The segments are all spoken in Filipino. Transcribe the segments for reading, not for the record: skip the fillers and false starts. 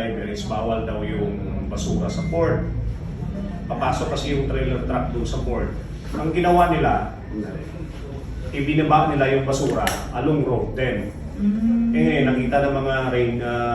driver is bawal daw yung basura sa port. Papasok kasi yung trailer truck doon sa port. Ang ginawa nila, ibinaba nila yung basura along road din. Nakita ng mga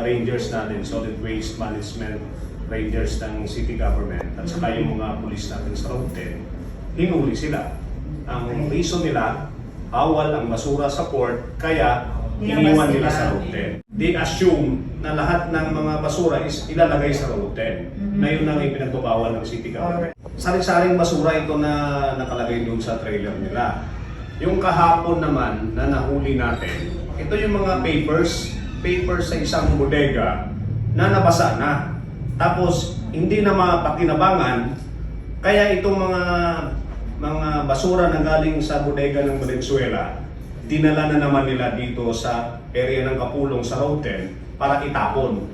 rangers natin, solid waste management rangers ng city government at saka yung mga pulis natin sa road 10, hinuli sila. Ang reason nila, bawal ang basura sa port, kaya iniwan nila sa road 10. They assume na lahat ng mga basura is ilalagay sa road 10. Na yun ang ipinagbabawal ng city government. Sari-saring basura ito na nakalagay doon sa trailer nila. Yung kahapon naman na nahuli natin, ito yung mga papers sa isang bodega na nabasa na. Tapos hindi na mapakinabangan, kaya itong mga basura na galing sa bodega ng Valenzuela, dinala na naman nila dito sa area ng Kapulong sa Road 10 para itapon.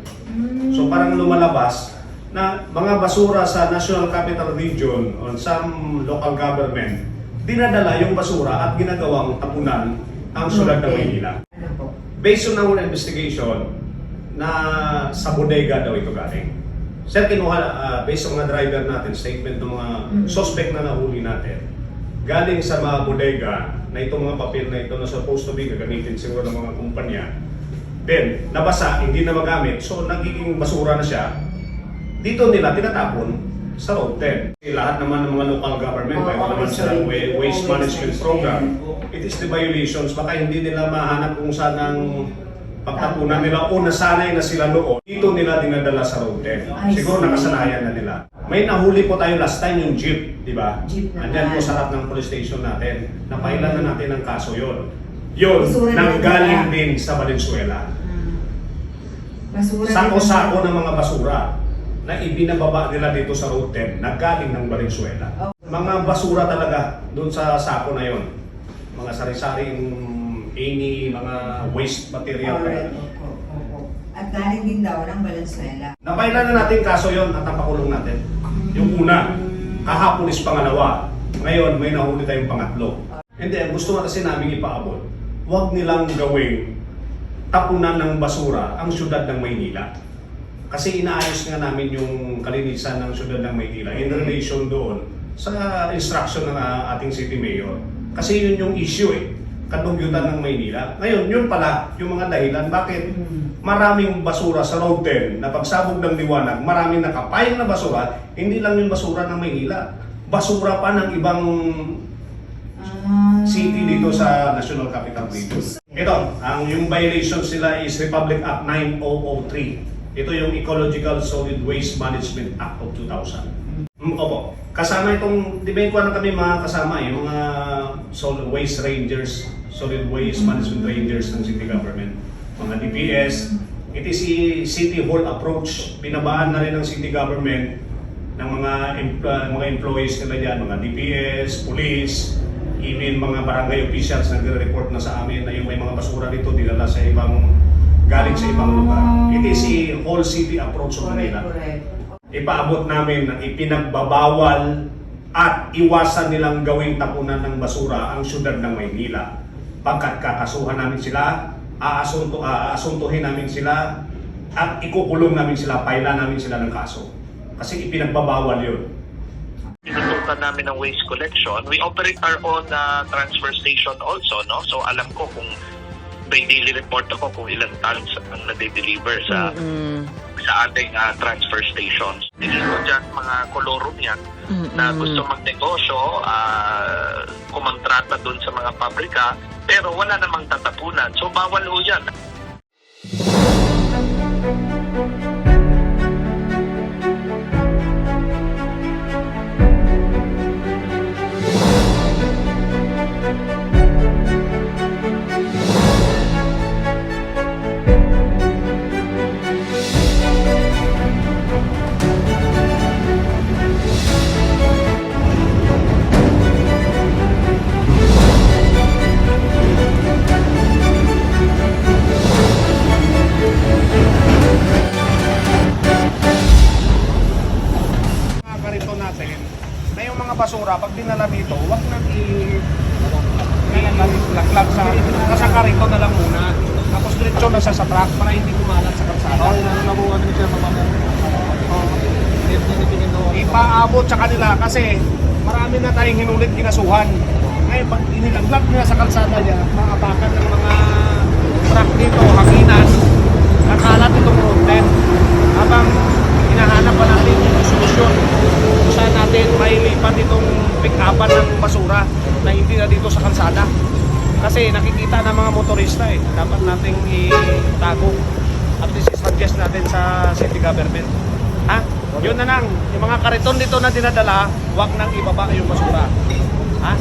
So parang lumalabas na mga basura sa National Capital Region o some local government, dinadala yung basura at ginagawang tapunan ang syudad ng Maynila. Based on our investigation, na sa bodega daw ito galing. Sir, kinuha, based on mga driver natin, statement ng mga suspect na nahuli natin, galing sa mga bodega na itong mga papel na ito na supposed to be gagamitin siguro ng mga kumpanya, then nabasa, hindi na magamit, so nagiging basura na siya, dito nila tinatapon sa Road 10. Lahat naman ng mga local government, may naman silang waste management program. It is the violations, baka hindi nila mahanap kung saan ang pagtapunan nila o nasanay na sila noon. Dito nila dinadala sa Road 10. Siguro nakasanayan na nila. May nahuli po tayo last time yung jeep, di ba? Andyan po sa harap ng police station natin. Napailan na natin ang kaso yon. Yun, nanggaling din sa Valenzuela. Sako-sako ng mga basura na ibinababa nila dito sa Road 10, naggaling ng Valenzuela. Mga basura talaga doon sa sako na yon. Mga sari-saring mga waste material. At galing din daw ng Valenzuela. Napailan na natin kaso yon at napakulong natin. Yung una, kahapon is pangalawa. Ngayon, may nahuli tayong pangatlo. And then, gusto nga kasi namin ipaabot, huwag nilang gawing tapunan ng basura ang syudad ng Maynila. Kasi inaayos nga namin yung kalinisan ng syudad ng Maynila in relation doon sa instruction ng ating city mayor. Kasi yun yung issue kadugyutan ng Maynila. Ngayon, yun pala yung mga dahilan bakit maraming basura sa Road 10 na pagsabog ng liwanag, maraming nakapayang na basura, hindi lang yung basura ng Maynila. Basura pa ng ibang city dito sa National Capital Region. Ito, yung violations nila is Republic Act 9003. Ito yung Ecological Solid Waste Management Act of 2000. Opo. Kasama itong, di ba na kami mga kasama, yung mga solid waste rangers, solid waste management rangers ng city government, mga DPS. It is a city hall approach. Binabaan na rin ng city government ng mga employees nila dyan, mga DPS, police, even mga barangay officials nagre-report na sa amin na yung may mga basura dito dinala sa galing sa ibang lugar. It is a whole city approach sa Manila. Ipaabot namin na ipinagbabawal at iwasan nilang gawing tapunan ng basura ang syudad ng Maynila. Pagkat kakasuhan namin sila, aasuntuhin namin sila, at ikukulong namin sila, pailan namin sila ng kaso. Kasi ipinagbabawal yun. Tinutukan namin ng waste collection. We operate our own transfer station also, no? So alam ko kung may daily report ako kung ilang tons ang nade-deliver sa ating transfer stations. Tingin ko dyan mga kolorum yan na gusto magnegosyo, kumontrata dun sa mga pabrika, pero wala namang tatapunan. So bawal ho yan. Basura, pag dinala dito, huwag nang ilaglag sa karito na lang muna. Tapos diretso na siya sa truck para hindi kumalat sa kalsada. Ipaabot sa kanila kasi marami na tayong hinulit kinasuhan. Ngayon, pag inilaglag nila sa kalsada niya, maapakan ng mga truck dito, hanginan, kakalat itong road 10. Habang hinahanap pa natin yung solusyon kung saan natin mailipat itong pick-upan ng basura na hindi na dito sa kalsada. Kasi nakikita ng mga motorista dapat nating itago. At least suggest natin sa city government. Ha? Yun na lang, yung mga kariton dito na dinadala, huwag nang ibaba yung basura. Ha?